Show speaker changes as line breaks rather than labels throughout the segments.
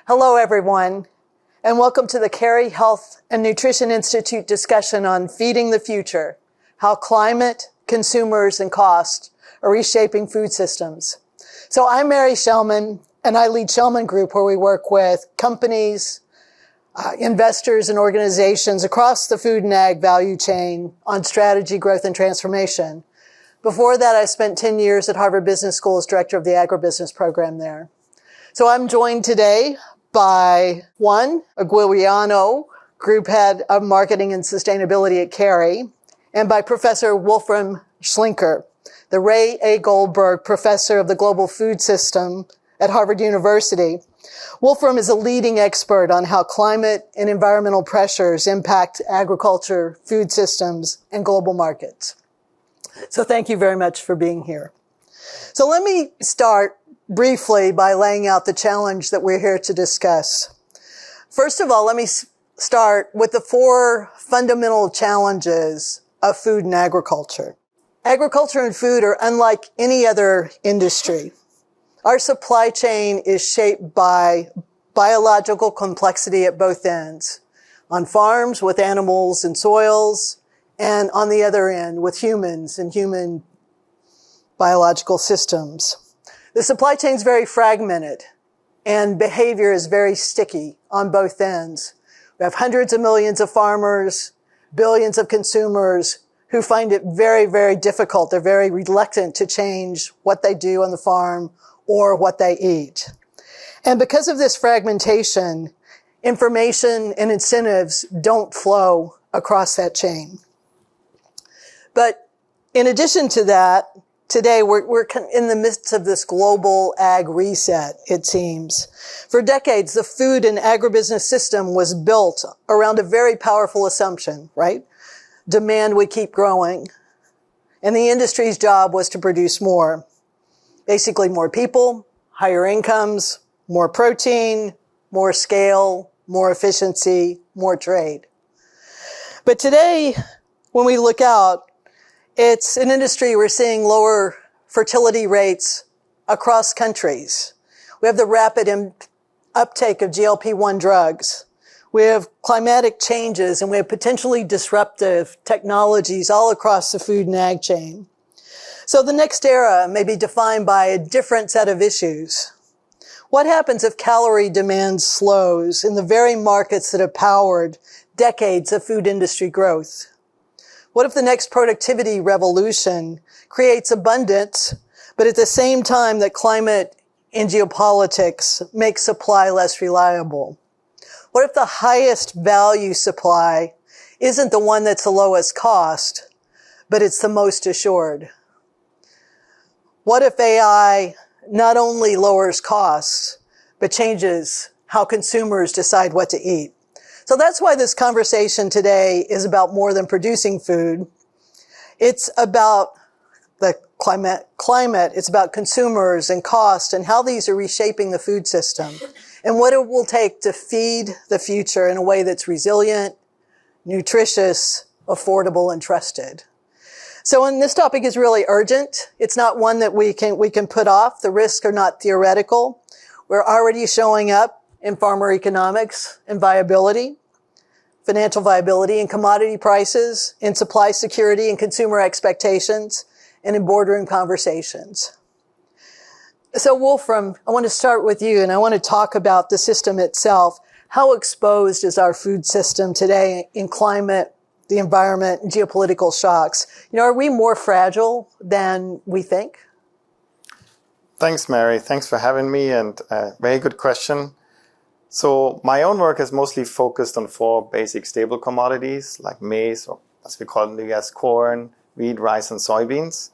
Hello, everyone, and welcome to the Kerry Health and Nutrition Institute discussion on Feeding the Future, how climate, consumers, and cost are reshaping food systems. So I'm Mary Shelman, and I lead Shelman Group, where we work with companies, investors, and organizations across the food and ag value chain on strategy, growth, and transformation. Before that, I spent 10 years at Harvard Business School as director of the agribusiness program there. So I'm joined today by one, Aguiriano, group head of marketing and sustainability at Kerry, and by Professor Wolfram Schlenker, the Ray A. Goldberg Professor of the Global Food System at Harvard University. Wolfram is a leading expert on how climate and environmental pressures impact agriculture, food systems, and global markets. So thank you very much for being here. So let me start briefly by laying out the challenge that we're here to discuss. First of all, let me start with the four fundamental challenges of food and agriculture. Agriculture and food are unlike any other industry. Our supply chain is shaped by biological complexity at both ends, on farms with animals and soils, and on the other end with humans and human biological systems. The supply chain is very fragmented, and behavior is very sticky on both ends. We have hundreds of millions of farmers, billions of consumers who find it very, very difficult. They're very reluctant to change what they do on the farm or what they eat. And because of this fragmentation, information and incentives don't flow across that chain. But in addition to that, today, we're in the midst of this global ag reset, it seems. For decades, the food and agribusiness system was built around a very powerful assumption, right? Demand would keep growing. And the industry's job was to produce more. Basically, more people, higher incomes, more protein, more scale, more efficiency, more trade. But today, when we look out, it's an industry we're seeing lower fertility rates across countries. We have the rapid uptake of GLP-1 drugs. We have climatic changes, and we have potentially disruptive technologies all across the food and ag chain. So the next era may be defined by a different set of issues. What happens if calorie demand slows in the very markets that have powered decades of food industry growth? What if the next productivity revolution creates abundance, but at the same time that climate and geopolitics make supply less reliable? What if the highest value supply isn't the one that's the lowest cost, but it's the most assured? What if AI not only lowers costs, but changes how consumers decide what to eat? So that's why this conversation today is about more than producing food. It's about the climate. It's about consumers and cost and how these are reshaping the food system and what it will take to feed the future in a way that's resilient, nutritious, affordable, and trusted. So when this topic is really urgent, it's not one that we can put off. The risks are not theoretical. We're already showing up in farmer economics and viability, financial viability, and commodity prices, in supply security and consumer expectations, and in boardroom conversations. So Wolfram, I want to start with you, and I want to talk about the system itself. How exposed is our food system today in climate, the environment, and geopolitical shocks? Are we more fragile than we think?
Thanks, Mary. Thanks for having me, and very good question. So my own work is mostly focused on four basic staple commodities like maize, or as we call them in the US, corn, wheat, rice, and soybeans.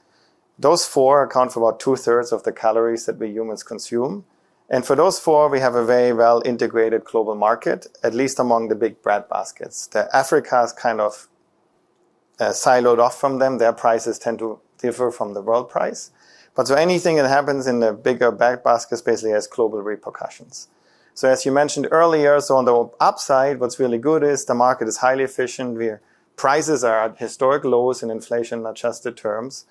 Those four account for about 2/3 of the calories that we humans consume. And for those four, we have a very well integrated global market, at least among the big bread baskets. Africa is kind of siloed off from them. Their prices tend to differ from the world price. But so anything that happens in the bigger bread baskets basically has global repercussions. So as you mentioned earlier, so on the upside, what's really good is the market is highly efficient. Prices are at historic lows in inflation-adjusted terms.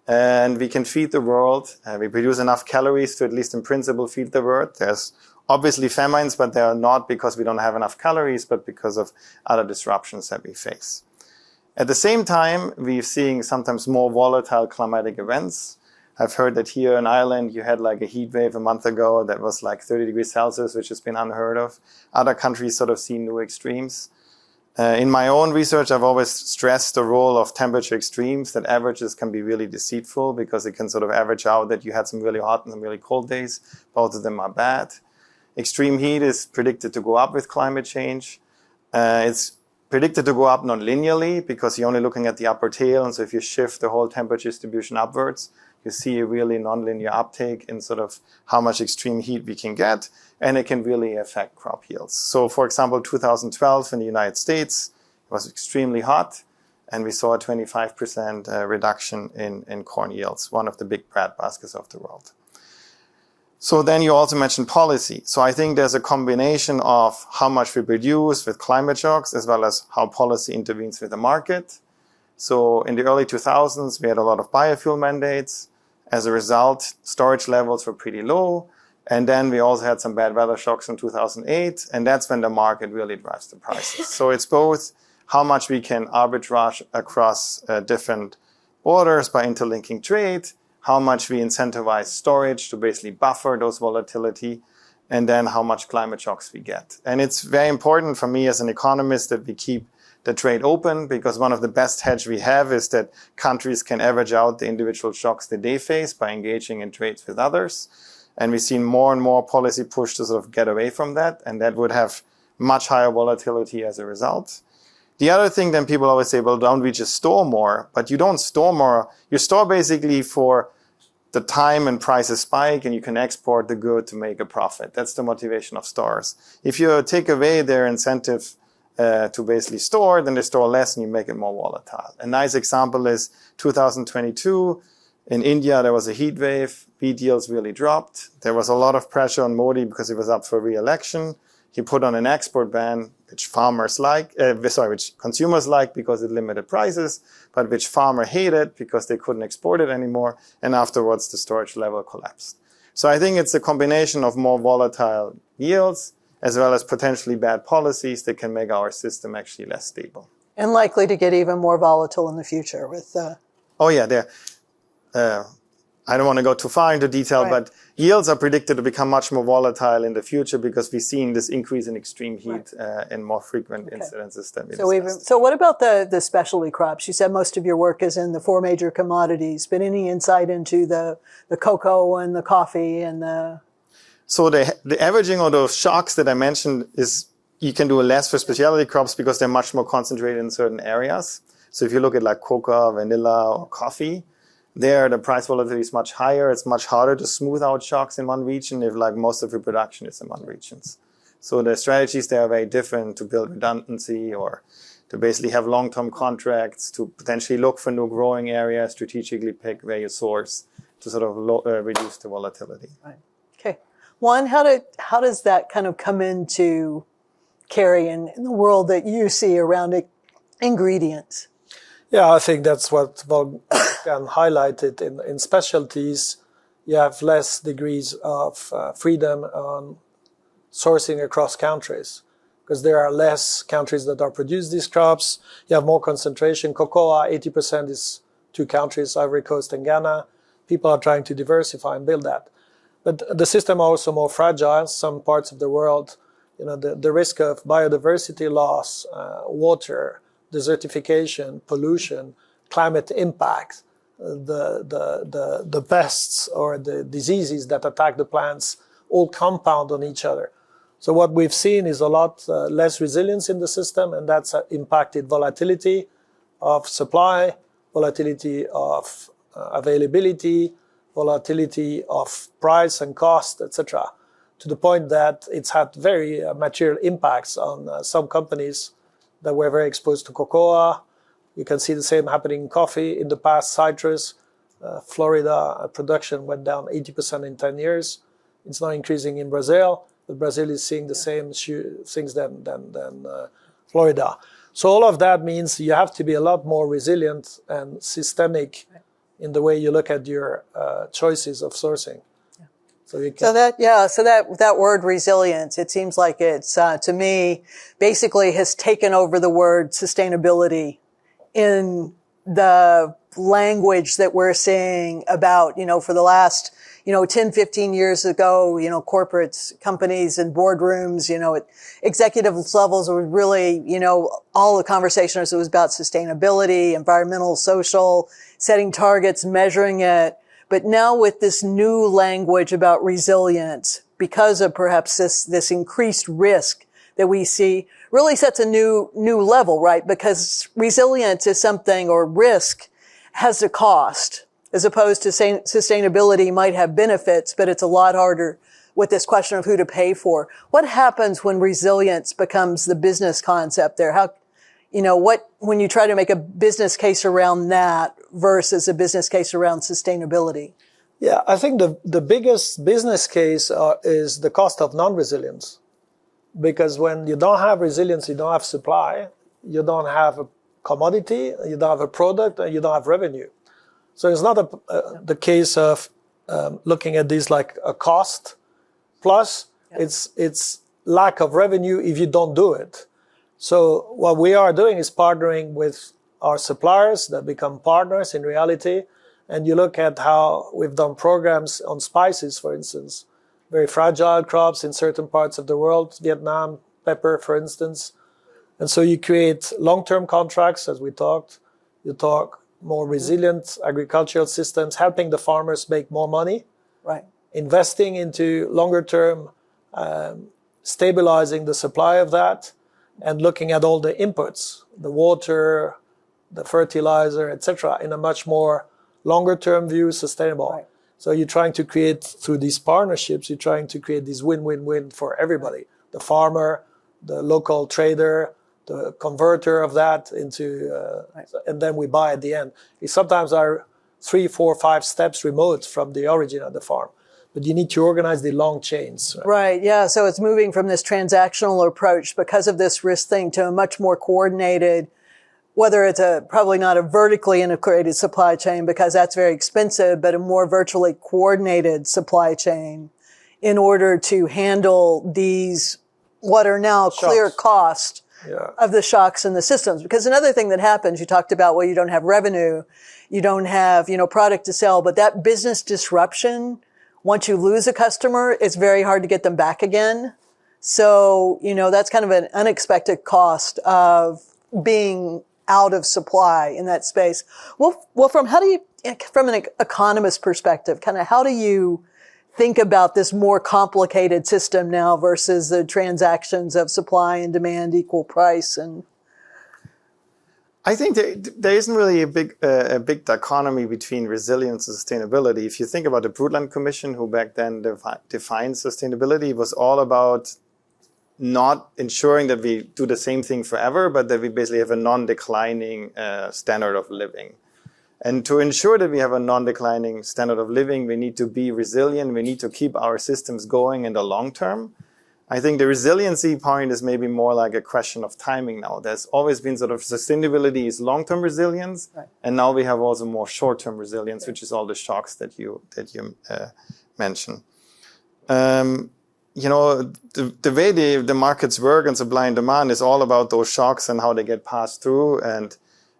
And we can feed the world. We produce enough calories to, at least in principle, feed the world. There's obviously famines, but they are not because we don't have enough calories, but because of other disruptions that we face. At the same time, we're seeing sometimes more volatile climatic events. I've heard that here in Ireland, you had like a heat wave a month ago that was like 30 degrees Celsius, which has been unheard of. Other countries sort of see new extremes. In my own research, I've always stressed the role of temperature extremes, that averages can be really deceitful because it can sort of average out that you had some really hot and some really cold days. Both of them are bad. Extreme heat is predicted to go up with climate change. It's predicted to go up non-linearly because you're only looking at the upper tail. And so if you shift the whole temperature distribution upwards, you see a really non-linear uptake in sort of how much extreme heat we can get. And it can really affect crop yields. So for example, 2012 in the United States, it was extremely hot. And we saw a 25% reduction in corn yields, one of the big breadbaskets of the world. So then you also mentioned policy. So I think there's a combination of how much we produce with climate shocks as well as how policy intervenes with the market. So in the early 2000s, we had a lot of biofuel mandates. As a result, storage levels were pretty low. And then we also had some bad weather shocks in 2008. And that's when the market really drives the prices. So it's both how much we can arbitrage across different borders by interlinking trade, how much we incentivize storage to basically buffer those volatility, and then how much climate shocks we get. And it's very important for me as an economist that we keep the trade open, because one of the best hedge we have is that countries can average out the individual shocks that they face by engaging in trades with others. And we've seen more and more policy push to sort of get away from that, and that would have much higher volatility as a result. The other thing then people always say, well, don't we just store more? But you don't store more. You store basically for the time and prices spike and you can export the good to make a profit. That's the motivation of stores. If you take away their incentive to basically store, then they store less and you make it more volatile. A nice example is 2022. In India, there was a heat wave. Wheat yields really dropped. There was a lot of pressure on Modi because he was up for re-election. He put on an export ban, which which consumers liked because it limited prices, but which farmer hated because they couldn't export it anymore. And afterwards, the storage level collapsed. So I think it's a combination of more volatile yields as well as potentially bad policies that can make our system actually less stable.
And likely to get even more volatile in the future with...
Oh yeah, I don't want to go too far into detail, right. But yields are predicted to become much more volatile in the future because we've seen this increase in extreme heat and more frequent incidences than we discussed.
So what about the specialty crops? You said most of your work is in the 4 major commodities, but any insight into the cocoa and the coffee and the...
So the averaging of those shocks that I mentioned is you can do less for specialty crops because they're much more concentrated in certain areas. So if you look at like cocoa, vanilla, or coffee, there, the price volatility is much higher. It's much harder to smooth out shocks in one region if like most of your production is in one region. So the strategies there are very different to build redundancy or to basically have long-term contracts, to potentially look for new growing areas, strategically pick where you source to sort of reduce the volatility.
Right. Okay. One, how does that kind of come into Kerry in the world that you see around ingredients?
Yeah, I think that's what Wolfram highlighted. In specialties, you have less degrees of freedom on sourcing across countries because there are less countries that are produce these crops. You have more concentration. Cocoa, 80% is 2 countries, Ivory Coast and Ghana. People are trying to diversify and build that. But the system are also more fragile. Some parts of the world, the risk of biodiversity loss, water, desertification, pollution, climate impact, the pests or the diseases that attack the plants all compound on each other. So what we've seen is a lot less resilience in the system, and that's impacted volatility of supply, volatility of availability, volatility of price and cost, etc., to the point that it's had very material impacts on some companies that were very exposed to cocoa. You can see the same happening in coffee. In the past, citrus, Florida production went down 80% in 10 years. It's now increasing in Brazil, but Brazil is seeing the same things than Florida. So all of that means you have to be a lot more resilient and systemic in the way you look at your choices of sourcing. So you can.
So that word resilience, it seems like it's, to me, basically has taken over the word sustainability in the language that we're seeing about, for the last, 10, 15 years ago, corporates, companies and boardrooms, at executive levels were really, all the conversation was about sustainability, environmental, social, setting targets, measuring it. But now with this new language about resilience, because of perhaps this increased risk that we see, really sets a new level, right? Because resilience is something, or risk has a cost, as opposed to saying sustainability might have benefits, but it's a lot harder with this question of who to pay for. What happens when resilience becomes the business concept there? When you try to make a business case around that versus a business case around sustainability?
Yeah, I think the biggest business case is the cost of non-resilience. Because when you don't have resilience, you don't have supply, you don't have a commodity, you don't have a product, and you don't have revenue. So it's not the case of looking at this like a cost plus. It's lack of revenue if you don't do it. So what we are doing is partnering with our suppliers that become partners in reality. And you look at how we've done programs on spices, for instance, very fragile crops in certain parts of the world, Vietnam, pepper, for instance. And so you create long-term contracts, as we talked. You talk more resilient agricultural systems, helping the farmers make more money.
Right.
Investing into longer-term, stabilizing the supply of that, and looking at all the inputs, the water, the fertilizer, etc., in a much more longer-term view, sustainable.
Right.
So you're trying to create, through these partnerships, you're trying to create this win-win-win for everybody. The farmer, the local trader, the converter of that into, and then we buy at the end. We sometimes are 3, 4, 5 steps remote from the origin of the farm. But you need to organize the long chains.
Right, yeah. So it's moving from this transactional approach because of this risk thing to a much more coordinated, whether it's probably not a vertically integrated supply chain because that's very expensive, but a more virtually coordinated supply chain in order to handle these, what are now clear costs of the shocks in the systems. Because another thing that happens, you talked about, well, you don't have revenue, you don't have, product to sell, but that business disruption, once you lose a customer, it's very hard to get them back again. So, that's kind of an unexpected cost of being out of supply in that space. Wolfram, from an economist perspective, how do you think about this more complicated system now versus the transactions of supply and demand equal price? And
I think there isn't really a big dichotomy between resilience and sustainability. If you think about the Brundtland Commission, who back then defined sustainability, it was all about not ensuring that we do the same thing forever, but that we basically have a non-declining standard of living. And to ensure that we have a non-declining standard of living, we need to be resilient. We need to keep our systems going in the long term. I think the resiliency point is maybe more like a question of timing now. There's always been sort of sustainability is long-term resilience, right. And now we have also more short-term resilience, which is all the shocks that you mentioned. The way the markets work and supply and demand is all about those shocks and how they get passed through. And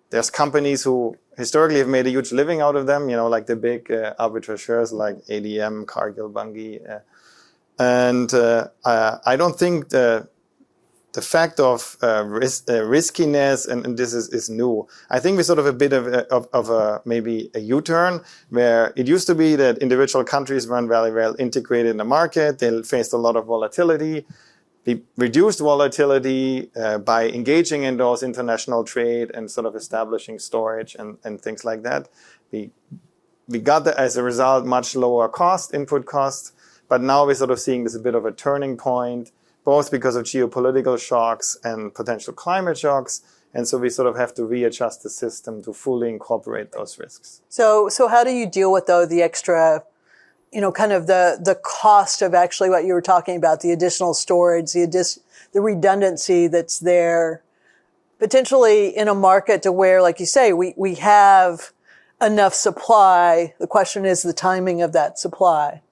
there's companies who historically have made a huge living out of them, like the big arbitrageurs like ADM, Cargill, Bunge. I don't think the fact of riskiness and this is new. I think we sort of a bit of maybe a U-turn where it used to be that individual countries weren't very well integrated in the market. They faced a lot of volatility. We reduced volatility by engaging in those international trade and sort of establishing storage and things like that. We got, as a result, much lower input costs. But now we're sort of seeing this a bit of a turning point, both because of geopolitical shocks and potential climate shocks. And so we sort of have to readjust the system to fully incorporate those risks.
So how do you deal with, though, the extra, kind of the cost of actually what you were talking about, the additional storage, the redundancy that's there, potentially in a market to where, like you say, we have enough supply. The question is the timing of that supply.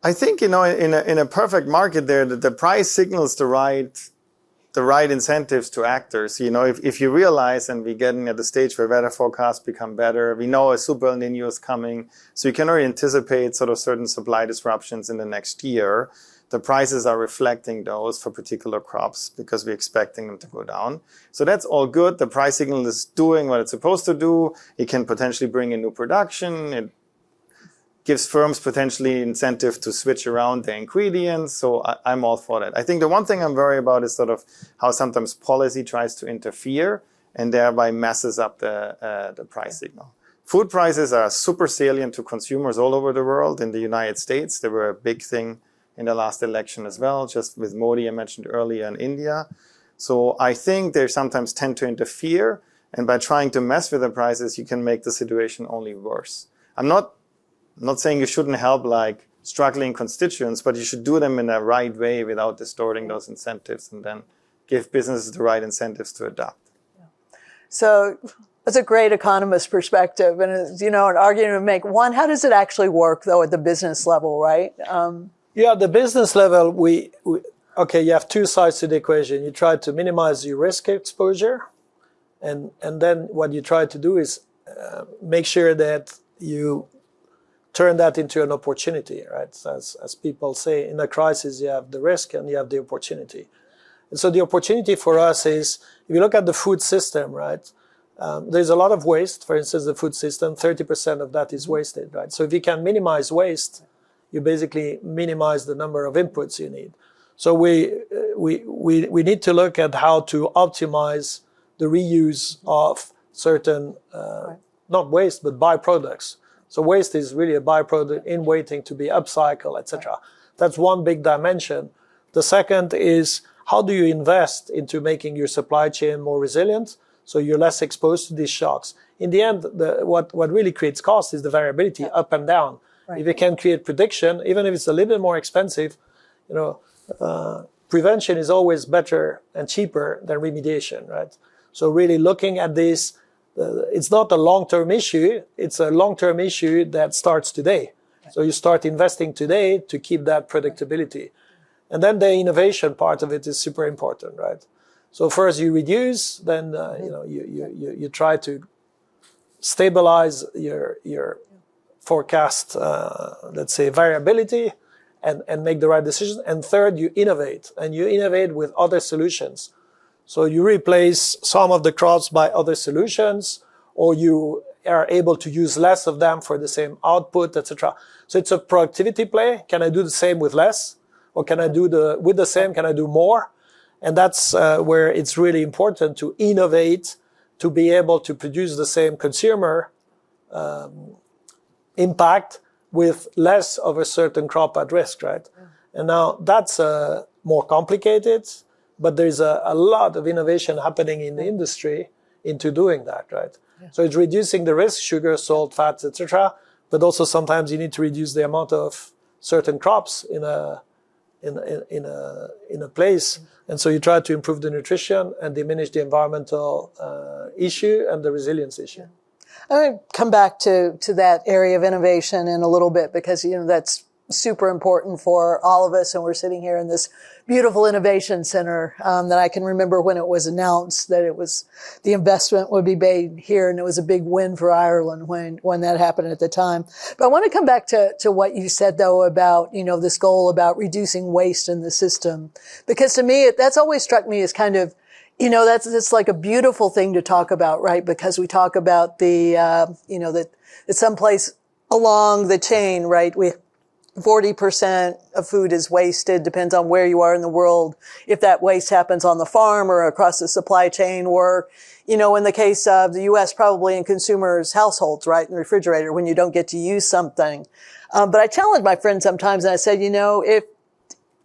I think, in a perfect market there, the price signals the right incentives to actors. If you realize, and we're getting at the stage where weather forecasts become better, we know a super El Nino is coming, so you can already anticipate sort of certain supply disruptions in the next year. The prices are reflecting those for particular crops because we're expecting them to go down. So that's all good. The price signal is doing what it's supposed to do. It can potentially bring in new production. It gives firms potentially incentive to switch around their ingredients. So I'm all for that. I think the one thing I'm worried about is sort of how sometimes policy tries to interfere and thereby messes up the price signal. Food prices are super salient to consumers all over the world. In the United States, they were a big thing in the last election as well, just with Modi, I mentioned earlier, in India. So I think they sometimes tend to interfere, and by trying to mess with the prices, you can make the situation only worse. I'm not saying you shouldn't help like struggling constituents, but you should do them in the right way without distorting those incentives, and then give businesses the right incentives to adapt.
So that's a great economist perspective, and an argument to make. One, how does it actually work though at the business level, right?
Yeah, the business level, you have two sides to the equation. You try to minimize your risk exposure, and then what you try to do is make sure that you turn that into an opportunity, right? As people say, in a crisis, you have the risk and you have the opportunity. And so the opportunity for us is, if you look at the food system, right, there's a lot of waste. For instance, the food system, 30% of that is wasted, right? So if you can minimize waste, you basically minimize the number of inputs you need. So we need to look at how to optimize the reuse of certain, not waste, but byproducts. So waste is really a byproduct in waiting to be upcycled, etc. That's one big dimension. The second is, how do you invest into making your supply chain more resilient so you're less exposed to these shocks? In the end, what really creates cost is the variability up and down. Right. If you can create prediction, even if it's a little bit more expensive, prevention is always better and cheaper than remediation, right? So really looking at this, it's not a long-term issue. It's a long-term issue that starts today. So you start investing today to keep that predictability. And then the innovation part of it is super important, right? So first you reduce, then you try to stabilize your forecast, let's say, variability, and make the right decision. And third, you innovate, and you innovate with other solutions. So you replace some of the crops by other solutions, or you are able to use less of them for the same output, etc. So it's a productivity play. Can I do the same with less? Or can I do with the same, can I do more? And that's where it's really important to innovate, to be able to produce the same consumer impact with less of a certain crop at risk, right? And now that's more complicated, but there's a lot of innovation happening in the industry into doing that, right? So it's reducing the risk, sugar, salt, fats, etc. But also sometimes you need to reduce the amount of certain crops in a place. And so you try to improve the nutrition and diminish the environmental issue and the resilience issue.
I'm going to come back to that area of innovation in a little bit, because, that's super important for all of us. And we're sitting here in this beautiful innovation center that I can remember when it was announced that the investment would be made here, and it was a big win for Ireland when that happened at the time. But I want to come back to what you said though about, this goal about reducing waste in the system, because to me, that's always struck me as kind of, it's like a beautiful thing to talk about, right? Because we talk about that someplace along the chain, right? 40% of food is wasted, depends on where you are in the world, if that waste happens on the farm or across the supply chain, or, in the case of the U.S., probably in consumers' households, right, in the refrigerator, when you don't get to use something. But I challenge my friends sometimes, and I said, if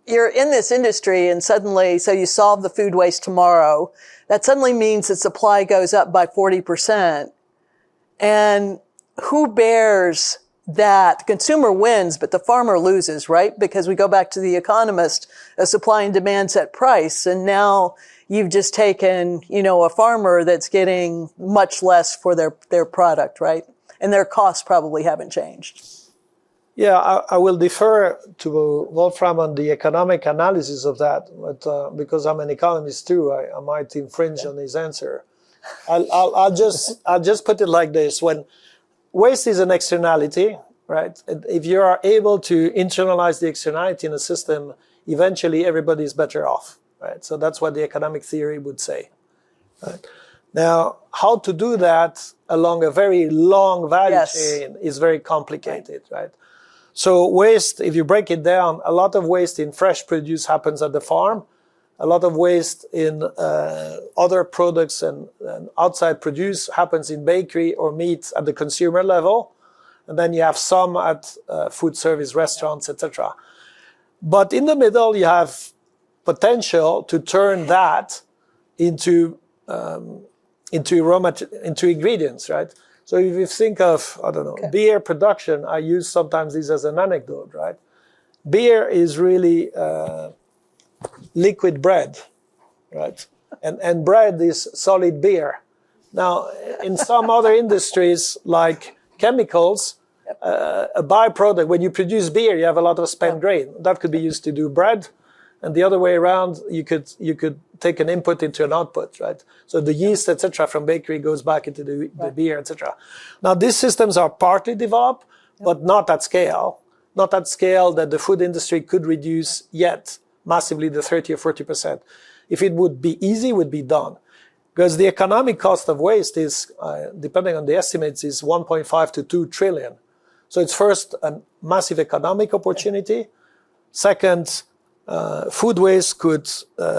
you're in this industry and suddenly, so you solve the food waste tomorrow, that suddenly means that supply goes up by 40%. And who bears that? The consumer wins, but the farmer loses, right? Because we go back to the economist, a supply and demand set price. And now you've just taken, a farmer that's getting much less for their product, right? And their costs probably haven't changed.
Yeah, I will defer to Wolfram on the economic analysis of that, but because I'm an economist too, I might infringe on his answer. I'll just put it like this: when waste is an externality, right? If you are able to internalize the externality in a system, eventually everybody is better off, right? So that's what the economic theory would say. Right? Now, how to do that along a very long value chain is very complicated, right? So waste, if you break it down, a lot of waste in fresh produce happens at the farm. A lot of waste in other products and outside produce happens in bakery or meat at the consumer level. And then you have some at food service restaurants, etc. But in the middle, you have potential to turn that into ingredients, right? So if you think of, I don't know, beer production, I use sometimes this as an anecdote, right? Beer is really liquid bread, right? And bread is solid beer. Now, in some other industries, like chemicals, a byproduct, when you produce beer, you have a lot of spent grain. That could be used to do bread. And the other way around, you could take an input into an output, right? So the yeast, etc., from bakery goes back into the beer, etc. Now, these systems are partly developed, but not at scale. Not at scale that the food industry could reduce yet massively the 30 or 40%. If it would be easy, it would be done. Because the economic cost of waste is, depending on the estimates, is 1.5 to 2 trillion. So it's first a massive economic opportunity. Second, food waste could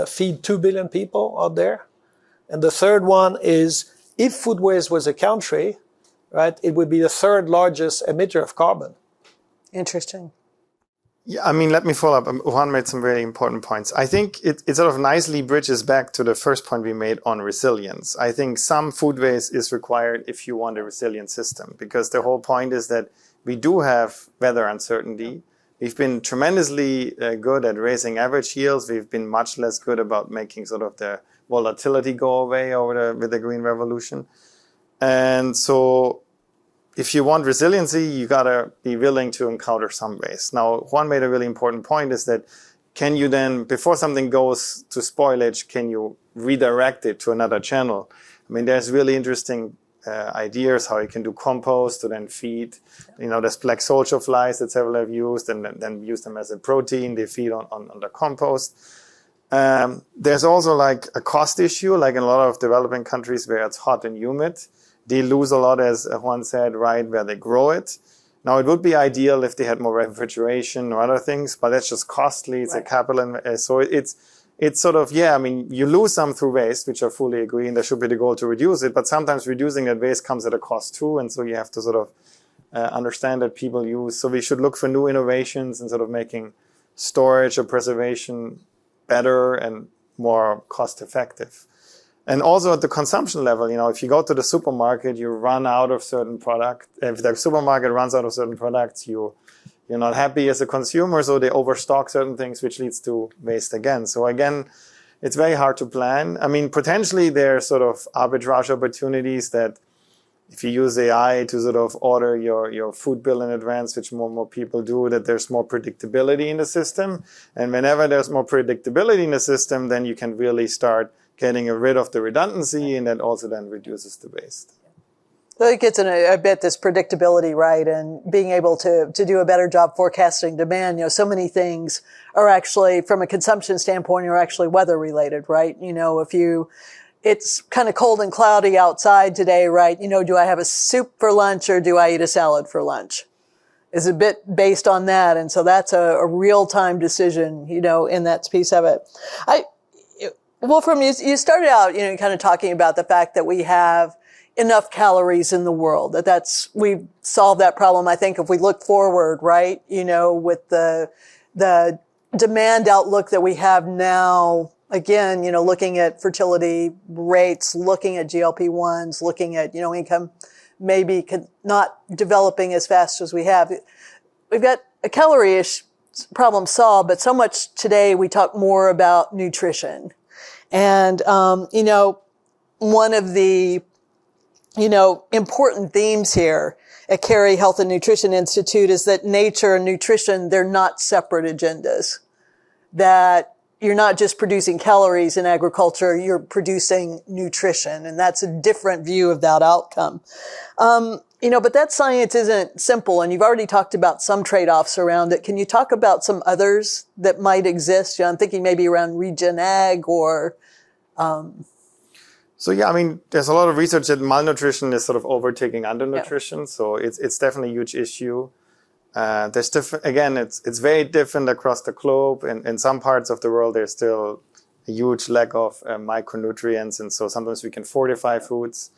feed 2 billion people out there. And the third one is, if food waste was a country, right, it would be the third largest emitter of carbon.
Interesting.
Yeah, I mean, let me follow up. Juan made some very important points. I think it sort of nicely bridges back to the first point we made on resilience. I think some food waste is required if you want a resilient system, because the whole point is that we do have weather uncertainty. We've been tremendously good at raising average yields. We've been much less good about making sort of the volatility go away with the green revolution. And so if you want resiliency, you gotta be willing to encounter some waste. Now, Juan made a really important point is that can you then, before something goes to spoilage, can you redirect it to another channel? I mean, there's really interesting ideas how you can do compost to then feed, there's black soldier flies that several have used and then use them as a protein. They feed on the compost. There's also like a cost issue, like in a lot of developing countries where it's hot and humid. They lose a lot, as Juan said, right, where they grow it. Now, it would be ideal if they had more refrigeration or other things, but that's just costly. It's a capital. So it's sort of, you lose some through waste, which I fully agree, and there should be the goal to reduce it. But sometimes reducing that waste comes at a cost too. And so you have to sort of understand that people use. So we should look for new innovations and sort of making storage or preservation better and more cost effective. And also at the consumption level, if you go to the supermarket, you run out of certain product. If the supermarket runs out of certain products, you're not happy as a consumer, so they overstock certain things, which leads to waste again. So again, it's very hard to plan. I mean, potentially there are sort of arbitrage opportunities that if you use AI to sort of order your food bill in advance, which more and more people do, that there's more predictability in the system. And whenever there's more predictability in the system, then you can really start getting rid of the redundancy, and that also then reduces the waste.
So it gets in a bit this predictability, right, and being able to do a better job forecasting demand. So many things are actually, from a consumption standpoint, are actually weather related, right? It's kind of cold and cloudy outside today, right? Do I have a soup for lunch or do I eat a salad for lunch? Is a bit based on that, and so that's a real-time decision, in that piece of it. Wolfram, you started out, kind of talking about the fact that we have enough calories in the world, we've solved that problem. I think if we look forward, right, with the demand outlook that we have now, again, looking at fertility rates, looking at GLP-1s, looking at, income maybe not developing as fast as we have. We've got a calorie-ish problem solved, but so much today we talk more about nutrition. And, one of the, important themes here at Kerry Health and Nutrition Institute is that nature and nutrition, they're not separate agendas. That you're not just producing calories in agriculture, you're producing nutrition. And that's a different view of that outcome. But that science isn't simple. And you've already talked about some trade-offs around it. Can you talk about some others that might exist? I'm thinking maybe around regen ag or...
So yeah, I mean, there's a lot of research that malnutrition is sort of overtaking undernutrition. Yeah. So it's definitely a huge issue. There's different, again, it's very different across the globe. And in some parts of the world, there's still a huge lack of micronutrients. And so sometimes we can fortify foods.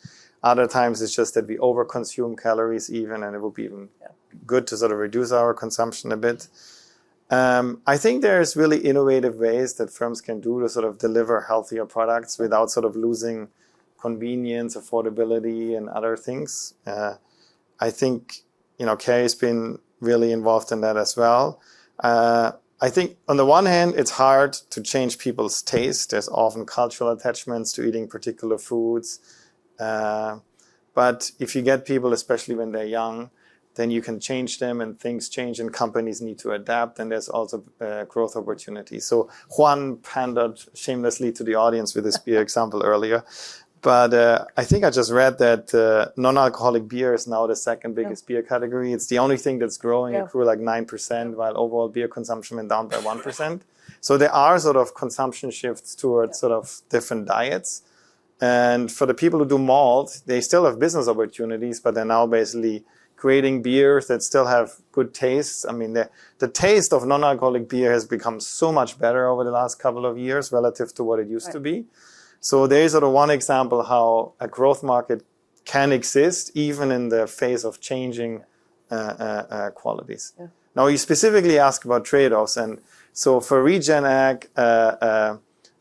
Other times it's just that we overconsume calories even, and it would be even good to sort of reduce our consumption a bit. I think there's really innovative ways that firms can do to sort of deliver healthier products without sort of losing convenience, affordability, and other things. I think, Kerry's been really involved in that as well. I think on the one hand, it's hard to change people's taste. There's often cultural attachments to eating particular foods. But if you get people, especially when they're young, then you can change them and things change and companies need to adapt. And there's also growth opportunities. So Juan pandered shamelessly to the audience with this beer example earlier. But I think I just read that non-alcoholic beer is now the second biggest beer category. It's the only thing that's growing. It grew like 9%, while overall beer consumption went down by 1%. So there are sort of consumption shifts towards sort of different diets. And for the people who do malt, they still have business opportunities, but they're now basically creating beers that still have good tastes. I mean, the taste of non-alcoholic beer has become so much better over the last couple of years relative to what it used to be. So there is sort of one example how a growth market can exist even in the face of changing qualities. Yeah. Now, you specifically asked about trade-offs. And so for regen ag,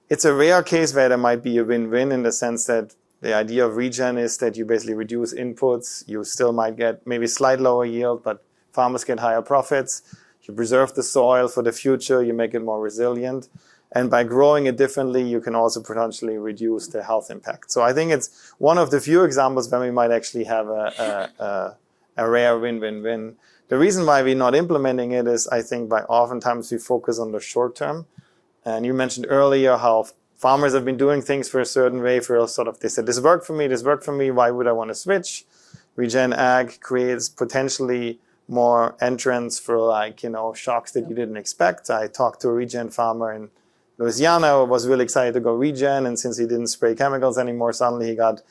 it's a rare case where there might be a win-win in the sense that the idea of regen is that you basically reduce inputs. You still might get maybe slight lower yield, but farmers get higher profits. You preserve the soil for the future. You make it more resilient. And by growing it differently, you can also potentially reduce the health impact. So I think it's one of the few examples where we might actually have a rare win-win-win. The reason why we're not implementing it is, I think, by oftentimes we focus on the short term. And you mentioned earlier how farmers have been doing things for a certain way for sort of, they said, this worked for me, why would I want to switch? Regen ag creates potentially more entrants for shocks that you didn't expect. I talked to a regen farmer in Louisiana, was really excited to go regen, and since he didn't spray chemicals anymore, suddenly he got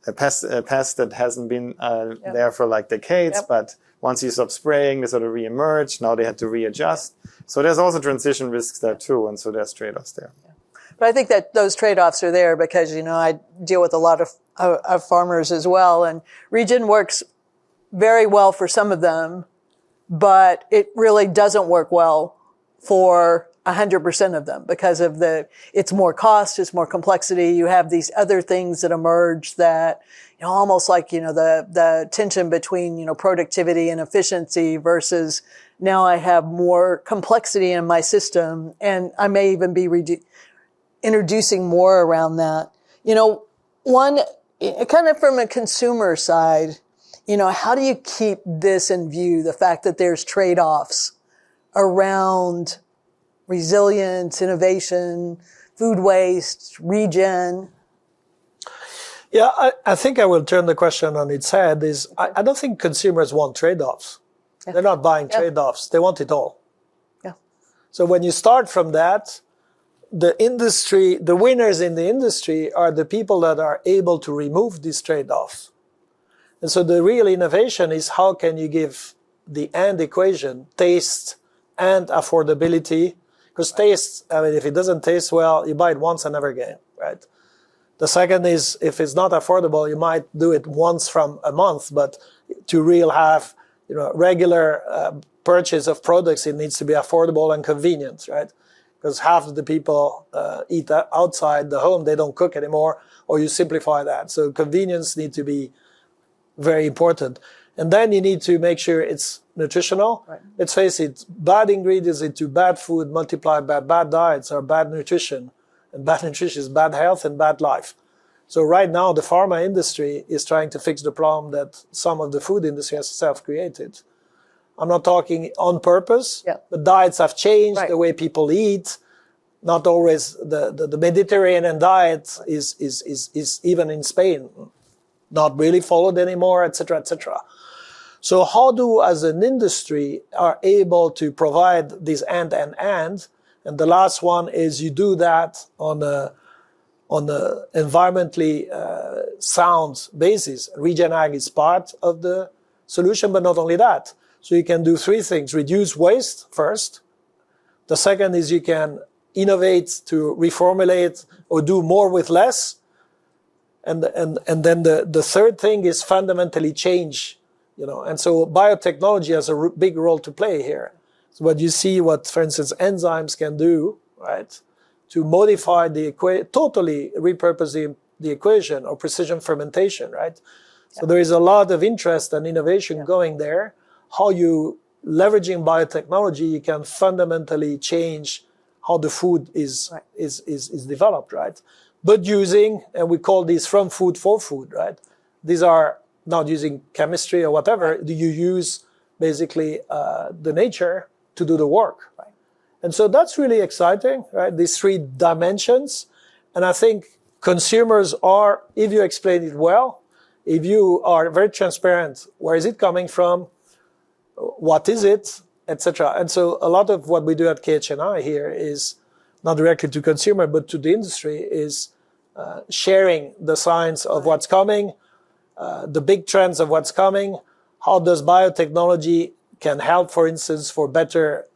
a pest that hasn't been there for like decades, but once you stop spraying, they sort of re-emerge. Now they had to readjust. So there's also transition risks there too, and so there's trade-offs there.
But I think that those trade-offs are there because, I deal with a lot of farmers as well, and regen works very well for some of them, but it really doesn't work well for 100% of them because of it's more cost, it's more complexity. You have these other things that emerge that, almost like, the tension between, productivity and efficiency versus now I have more complexity in my system and I may even be introducing more around that. One, kind of from a consumer side, how do you keep this in view, the fact that there's trade-offs around resilience, innovation, food waste, regen?
Yeah, I think I will turn the question on its head. I don't think consumers want trade-offs. Yeah. They're not buying trade-offs. They want it all. Yeah. So when you start from that, the winners in the industry are the people that are able to remove these trade-offs. And so the real innovation is how can you give the end equation, taste and affordability. Because taste, if it doesn't taste well, you buy it once and never again, right? The second is, if it's not affordable, you might do it once from a month, but to really have, regular purchase of products, it needs to be affordable and convenient, right? Because half of the people eat outside the home, they don't cook anymore, or you simplify that. So convenience needs to be very important. And then you need to make sure it's nutritional. Right. Let's face it, bad ingredients into bad food multiplied by bad diets are bad nutrition. And bad nutrition is bad health and bad life. So right now, the pharma industry is trying to fix the problem that some of the food industry has self-created. I'm not talking on purpose, but diets have changed, the way people eat. Not always the Mediterranean diet is even in Spain not really followed anymore, etc., etc. So how do, as an industry, are able to provide this and? And the last one is you do that on a environmentally sound basis. Regen Ag is part of the solution, but not only that. So you can do three things: reduce waste first. The second is you can innovate to reformulate or do more with less. And then the third thing is fundamentally change, and so biotechnology has a big role to play here. So what you see, for instance, enzymes can do, right, to modify totally repurpose the equation, or precision fermentation, right? So there is a lot of interest and innovation going there. How you leveraging biotechnology, you can fundamentally change how the food is developed, right? But using, and we call these from food for food, right? These are not using chemistry or whatever. You use basically the nature to do the work, right? And so that's really exciting, right? These three dimensions. And I think consumers are, if you explain it well, if you are very transparent, where is it coming from? What is it? Etc. And so a lot of what we do at KHNI here is not directly to consumer, but to the industry, is sharing the science of what's coming, the big trends of what's coming. How does biotechnology can help, for instance, for better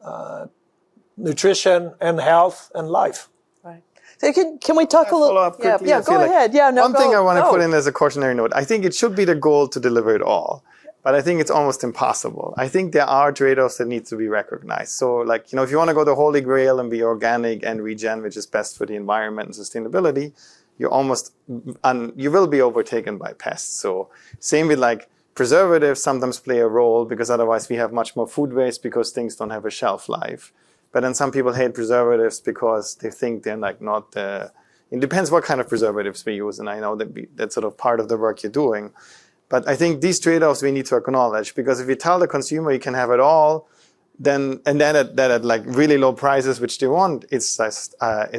nutrition and health and life?
Right. So can we talk a little?
Follow up quickly?
Yeah, go ahead. Yeah, no.
One thing I want to put in as a cautionary note: I think it should be the goal to deliver it all. But I think it's almost impossible. I think there are trade-offs that need to be recognized. So if you want to go the holy grail and be organic and regen, which is best for the environment and sustainability, you will be overtaken by pests. So same with preservatives sometimes play a role, because otherwise we have much more food waste because things don't have a shelf life. But then some people hate preservatives because they think they're not it depends what kind of preservatives we use. And I know that's sort of part of the work you're doing. But I think these trade-offs we need to acknowledge, because if you tell the consumer you can have it all, then at really low prices, which they want, it's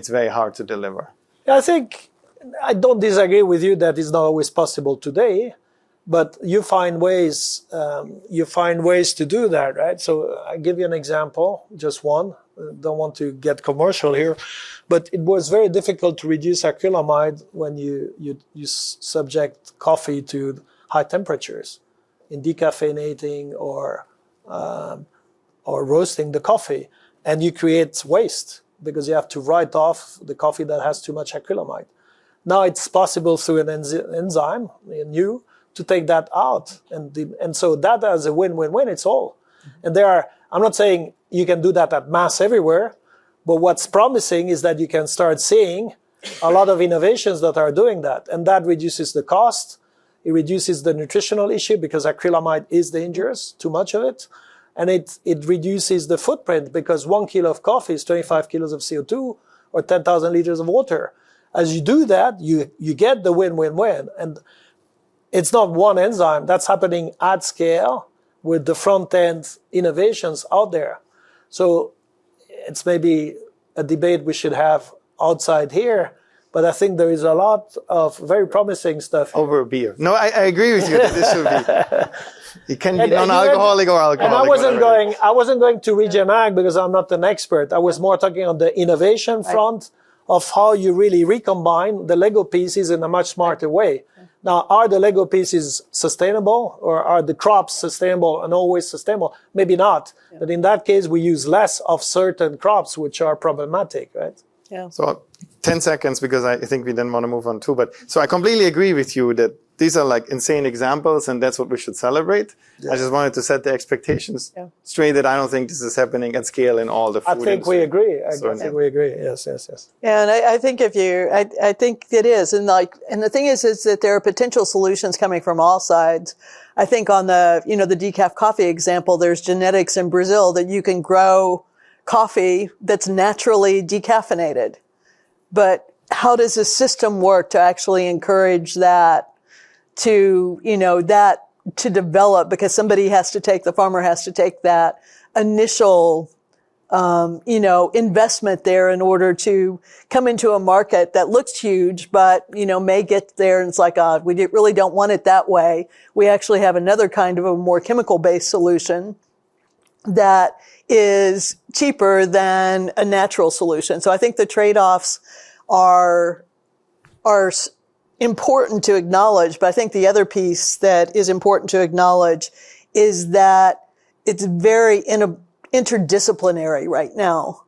very hard to deliver.
I think I don't disagree with you that it's not always possible today, but you find ways to do that, right? So I give you an example, just one. Don't want to get commercial here, but it was very difficult to reduce acrylamide when you subject coffee to high temperatures in decaffeinating or roasting the coffee, and you create waste because you have to write off the coffee that has too much acrylamide. Now it's possible through an enzyme to take that out, and so that as a win-win-win. It's all, and I'm not saying you can do that at mass everywhere, but what's promising is that you can start seeing a lot of innovations that are doing that, and that reduces the cost. It reduces the nutritional issue because acrylamide is dangerous, too much of it. And it reduces the footprint because 1 kilo of coffee is 25 kilos of CO2 or 10,000 liters of water. As you do that, you get the win-win-win. And it's not one enzyme. That's happening at scale with the front-end innovations out there. So it's maybe a debate we should have outside here. But I think there is a lot of very promising stuff here.
Over a beer. No, I agree with you that this should be. It can be non-alcoholic or alcoholic.
And I wasn't going to Regen Ag because I'm not an expert. I was more talking on the innovation front of how you really recombine the Lego pieces in a much smarter way. Now, are the Lego pieces sustainable, or are the crops sustainable and always sustainable? Maybe not. Yeah. But in that case, we use less of certain crops which are problematic, right?
Yeah.
So 10 seconds, because I think we then want to move on too. But so I completely agree with you that these are insane examples, and that's what we should celebrate. Yeah. I just wanted to set the expectations straight that I don't think this is happening at scale in all the food industry.
I think we agree. I think we agree. Yes.
Yeah, and I think I think it is. And the thing is that there are potential solutions coming from all sides. I think on the decaf coffee example, there's genetics in Brazil that you can grow coffee that's naturally decaffeinated. But how does the system work to actually encourage that to, that to develop, because the farmer has to take that initial, investment there in order to come into a market that looks huge, but, may get there and it's like, we really don't want it that way. We actually have another kind of a more chemical-based solution that is cheaper than a natural solution. So I think the trade-offs are important to acknowledge, but I think the other piece that is important to acknowledge is that it's very interdisciplinary right now.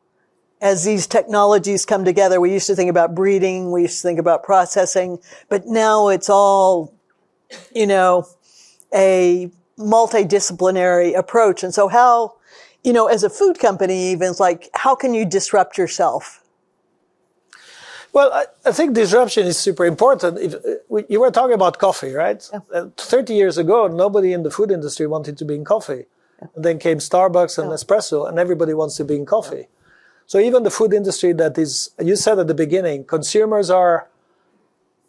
As these technologies come together, we used to think about breeding, we used to think about processing, but now it's all, a multidisciplinary approach. And so how, as a food company, even it's like, how can you disrupt yourself?
Well, I think disruption is super important. You were talking about coffee, right? Yeah. 30 years ago, nobody in the food industry wanted to be in coffee. Yeah. And then came Starbucks and Nespresso, and everybody wants to be in coffee. Yeah. So even the food industry that is, you said at the beginning, consumers are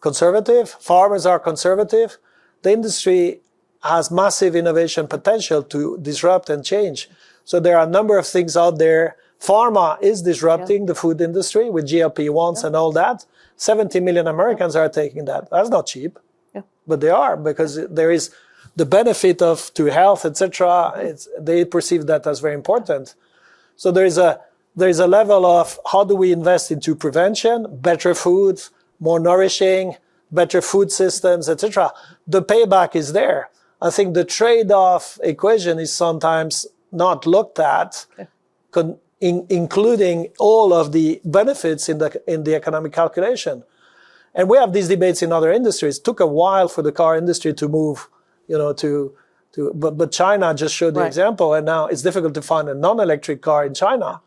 conservative, farmers are conservative. The industry has massive innovation potential to disrupt and change. So there are a number of things out there. Pharma is disrupting the food industry with GLP-1s and all that. 70 million Americans are taking that. That's not cheap, but they are, because there is the benefit to health, etc. They perceive that as very important. So there is a level of how do we invest into prevention, better food, more nourishing, better food systems, etc. The payback is there. I think the trade-off equation is sometimes not looked at. Including all of the benefits in the economic calculation. And we have these debates in other industries. It took a while for the car industry to move, but China just showed the example, and now it's difficult to find a non-electric car in China.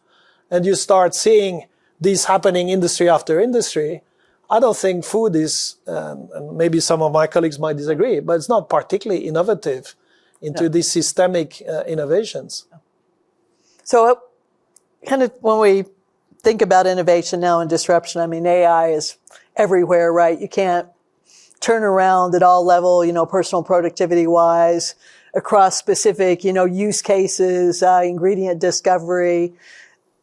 And you start seeing this happening industry after industry. I don't think food is, and maybe some of my colleagues might disagree, but it's not particularly innovative into these systemic innovations.
So kind of when we think about innovation now and disruption, I mean, AI is everywhere, right? You can't turn around at all level, personal productivity wise, across specific, use cases, ingredient discovery.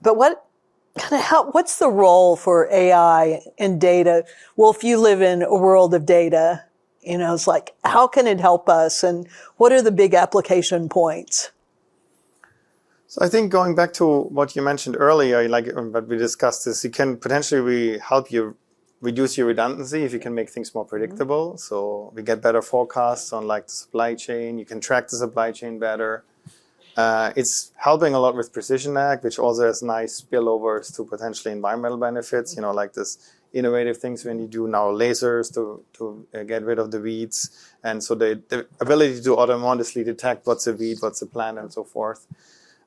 But what's the role for AI in data? Wolf, you live in a world of data. It's like, how can it help us? And what are the big application points?
So I think going back to what you mentioned earlier, like what we discussed, is it can potentially help you reduce your redundancy if you can make things more predictable. Mm-hmm. So we get better forecasts on like the supply chain. You can track the supply chain better. It's helping a lot with precision ag, which also has nice spillovers to potentially environmental benefits. Like this innovative things when you do now lasers to get rid of the weeds, and so the ability to autonomously detect what's a weed, what's a plant, and so forth.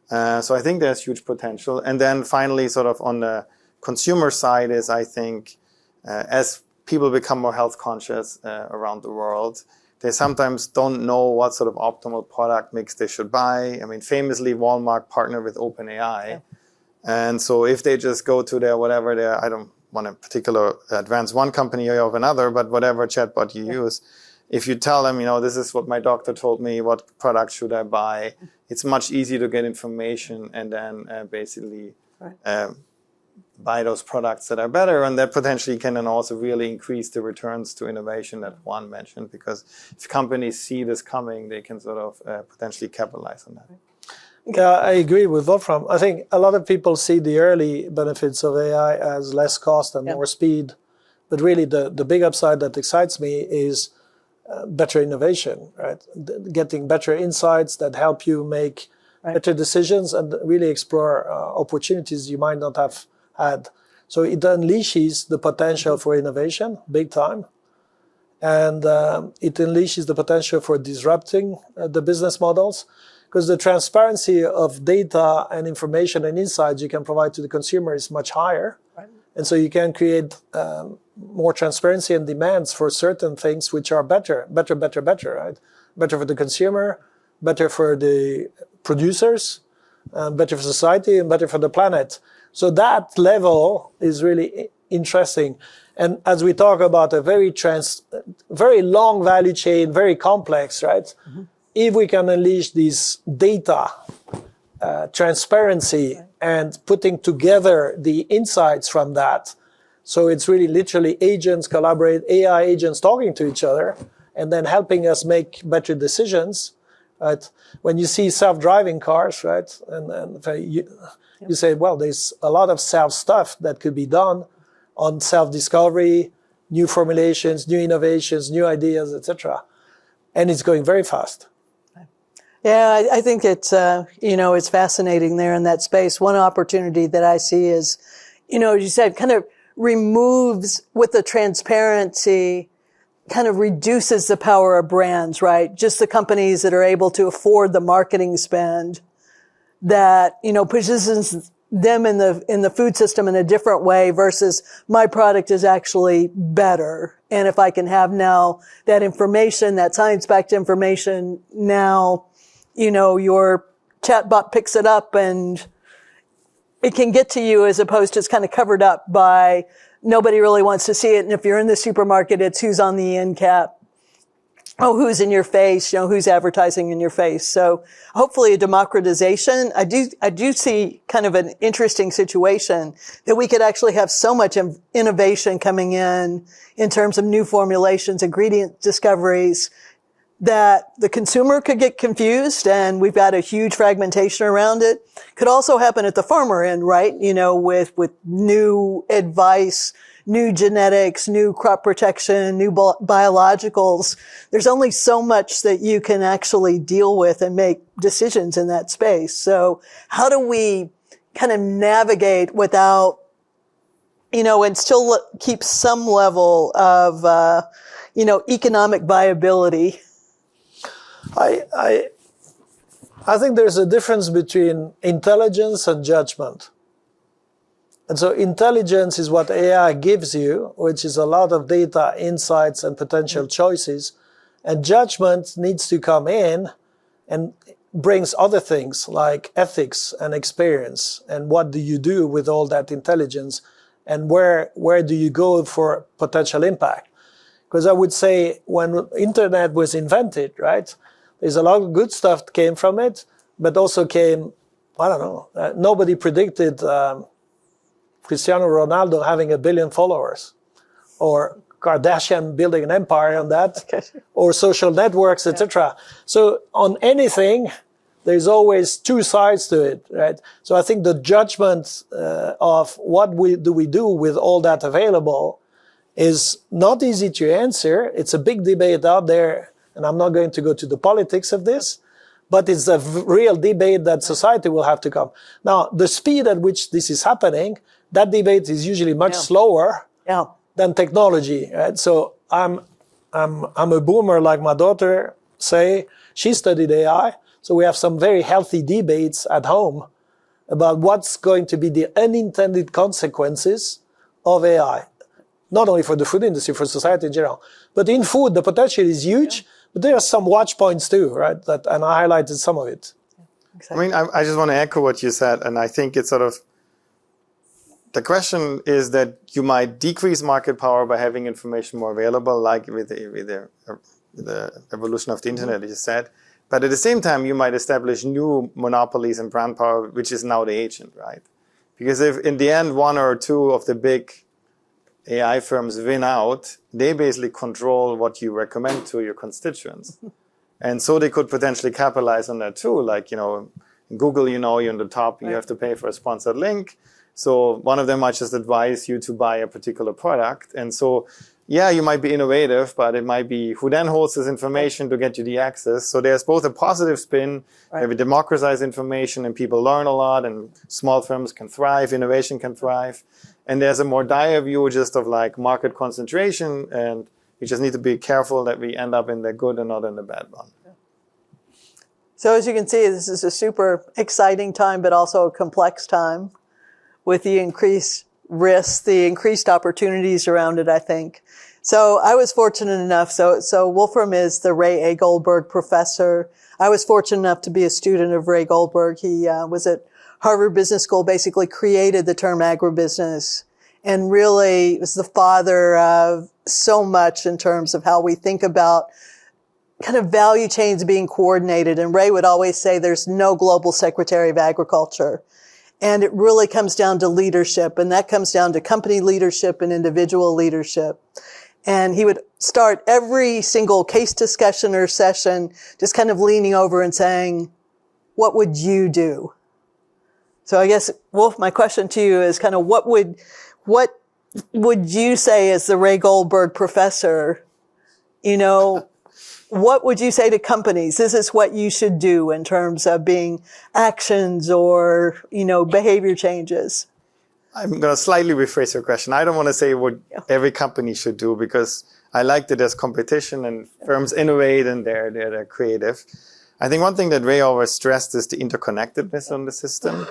So I think there's huge potential. And then finally, sort of on the consumer side is, I think, as people become more health conscious around the world, they sometimes don't know what sort of optimal product mix they should buy. I mean, famously, Walmart partnered with OpenAI. Yeah. And so if they just go to I don't want a particular advanced one company or another, but whatever chatbot you use, if you tell them, this is what my doctor told me, what product should I buy, it's much easier to get information and then basically buy those products that are better. And that potentially can then also really increase the returns to innovation that Juan mentioned, because if companies see this coming, they can sort of potentially capitalize on that.
Yeah, I agree with Wolfram. I think a lot of people see the early benefits of AI as less cost and more speed. But really the big upside that excites me is better innovation, right? Getting better insights that help you make better decisions and really explore opportunities you might not have had. So it unleashes the potential for innovation, big time. And it unleashes the potential for disrupting the business models, because the transparency of data and information and insights you can provide to the consumer is much higher. Right. And so you can create more transparency and demands for certain things which are better, right? Better for the consumer, better for the producers, better for society, and better for the planet. So that level is really interesting. And as we talk about a very long value chain, very complex, right? If we can unleash this data, transparency, and putting together the insights from that, so it's really literally agents collaborate, AI agents talking to each other, and then helping us make better decisions, right? When you see self-driving cars, right, and you say, well, there's a lot of self stuff that could be done on self-discovery, new formulations, new innovations, new ideas, etc. And it's going very fast.
Yeah, I think it's, it's fascinating there in that space. One opportunity that I see is, as you said, kind of removes with the transparency, kind of reduces the power of brands, right? Just the companies that are able to afford the marketing spend that, positions them in the food system in a different way versus my product is actually better. And if I can have now that information, that science-backed information, now, your chatbot picks it up and it can get to you, as opposed to it's kind of covered up by nobody really wants to see it. And if you're in the supermarket, it's who's on the end cap. Oh, who's in your face, who's advertising in your face. So hopefully a democratization. I do see kind of an interesting situation that we could actually have so much innovation coming in terms of new formulations, ingredient discoveries, that the consumer could get confused, and we've got a huge fragmentation around it. Could also happen at the farmer end, right? With new advice, new genetics, new crop protection, new biologicals. There's only so much that you can actually deal with and make decisions in that space. So how do we kind of navigate without, and still keep some level of, economic viability?
I think there's a difference between intelligence and judgment. And so intelligence is what AI gives you, which is a lot of data, insights, and potential choices. And judgment needs to come in and brings other things like ethics and experience. And what do you do with all that intelligence? And where do you go for potential impact? Because I would say when internet was invented, right, there's a lot of good stuff that came from it, but also came, nobody predicted Cristiano Ronaldo having 1 billion followers, or Kardashian building an empire on that, or social networks, etc. So on anything, there's always two sides to it, right? So I think the judgment of what do we do with all that available is not easy to answer. It's a big debate out there, and I'm not going to go to the politics of this, but it's a real debate that society will have to come. Now, the speed at which this is happening, that debate is usually much slower than technology, right? So I'm a boomer, like my daughter say. She studied AI, so we have some very healthy debates at home about what's going to be the unintended consequences of AI. Not only for the food industry, for society in general. But in food, the potential is huge, but there are some watch points too, right? And I highlighted some of it.
Exactly. I just want to echo what you said, and I think it's sort of, the question is that you might decrease market power by having information more available, like with the evolution of the internet, as you said. But at the same time, you might establish new monopolies and brand power, which is now the agent, right? Because if in the end, one or two of the big AI firms win out, they basically control what you recommend to your constituents. And so they could potentially capitalize on that too. Like, in Google, you're on the top, you have to pay for a sponsored link. So one of them might just advise you to buy a particular product. And so, you might be innovative, but it might be who then holds this information to get you the access. So there's both a positive spin, where we democratize information and people learn a lot, and small firms can thrive, innovation can thrive. And there's a more dire view just of like market concentration, and we just need to be careful that we end up in the good and not in the bad one.
So as you can see, this is a super exciting time, but also a complex time with the increased risks, the increased opportunities around it, I think. So I was fortunate enough. So Wolfram is the Ray A. Goldberg professor. I was fortunate enough to be a student of Ray Goldberg. He was at Harvard Business School, basically created the term agribusiness. and really was the father of so much in terms of how we think about kind of value chains being coordinated. And Ray would always say there's no global secretary of agriculture. And it really comes down to leadership, and that comes down to company leadership and individual leadership. And he would start every single case discussion or session just kind of leaning over and saying, what would you do? So I guess, Wolf, my question to you is kind of what would you say as the Ray Goldberg professor, what would you say to companies? This is what you should do in terms of being actions or, behavior changes.
I'm going to slightly rephrase your question. I don't want to say what every company should do, because I like that there's competition and firms innovate and they're creative. I think one thing that Ray always stressed is the interconnectedness on the system.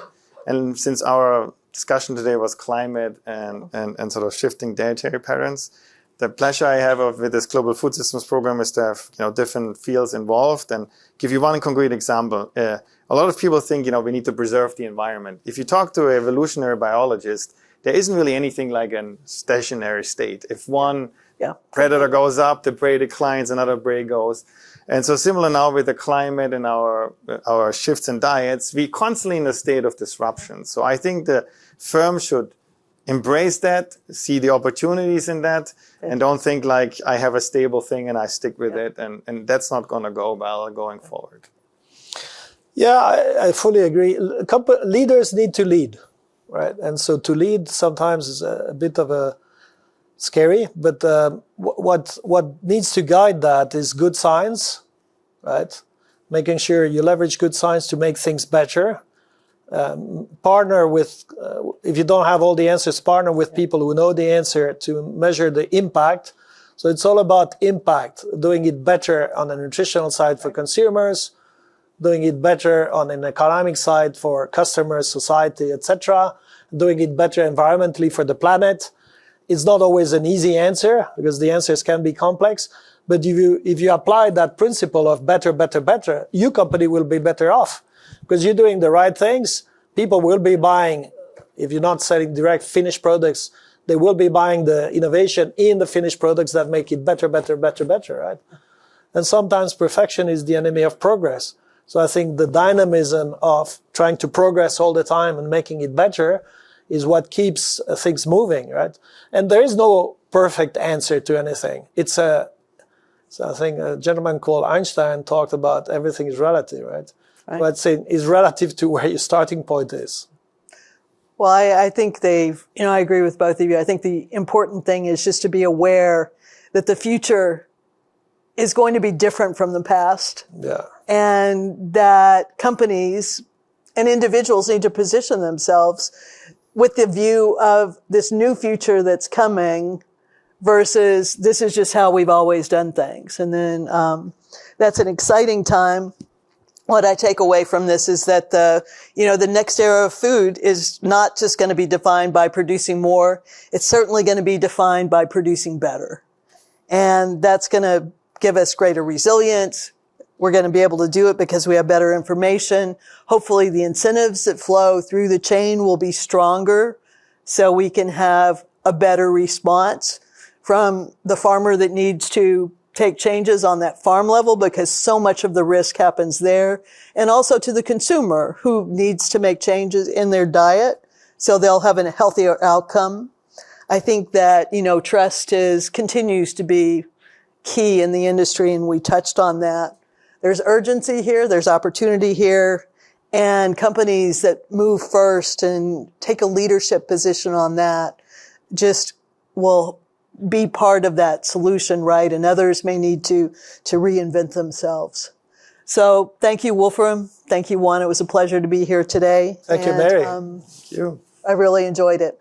And since our discussion today was climate and sort of shifting dietary patterns, the pleasure I have with this Global Food Systems program is to have different fields involved. And give you one concrete example. A lot of people think we need to preserve the environment. If you talk to an evolutionary biologist, there isn't really anything like a stationary state. If one predator goes up, the prey declines, another prey goes. And so similar now with the climate and our shifts in diets, we're constantly in a state of disruption. So I think the firm should embrace that, see the opportunities in that, and don't think like I have a stable thing and I stick with it. And that's not going to go well going forward.
Yeah, I fully agree. Leaders need to lead, right? And so to lead sometimes is a bit of a scary, but what needs to guide that is good science, right? Making sure you leverage good science to make things better. Partner with, if you don't have all the answers, partner with people who know the answer to measure the impact. So it's all about impact, doing it better on the nutritional side for consumers, doing it better on an economic side for customers, society, etc., doing it better environmentally for the planet. It's not always an easy answer because the answers can be complex. But if you apply that principle of better, better, better, your company will be better off because you're doing the right things. People will be buying, if you're not selling direct finished products, they will be buying the innovation in the finished products that make it better, better, better, better, right? And sometimes perfection is the enemy of progress. So I think the dynamism of trying to progress all the time and making it better is what keeps things moving, right? And there is no perfect answer to anything. So I think a gentleman called Einstein talked about everything is relative, right? But I'd say is relative to where your starting point is.
Well, I think I agree with both of you. I think the important thing is just to be aware that the future is going to be different from the past.
Yeah.
And that companies and individuals need to position themselves with the view of this new future that's coming versus this is just how we've always done things. And then that's an exciting time. What I take away from this is that the next era of food is not just going to be defined by producing more. It's certainly going to be defined by producing better. And that's going to give us greater resilience. We're going to be able to do it because we have better information. Hopefully the incentives that flow through the chain will be stronger so we can have a better response from the farmer that needs to take changes on that farm level because so much of the risk happens there, and also to the consumer who needs to make changes in their diet so they'll have a healthier outcome. I think that, trust continues to be key in the industry, and we touched on that. There's urgency here, there's opportunity here, and companies that move first and take a leadership position on that just will be part of that solution, right? And others may need to reinvent themselves. So thank you, Wolfram. Thank you, Juan. It was a pleasure to be here today.
Thank you, Mary.
Thank you.
I really enjoyed it.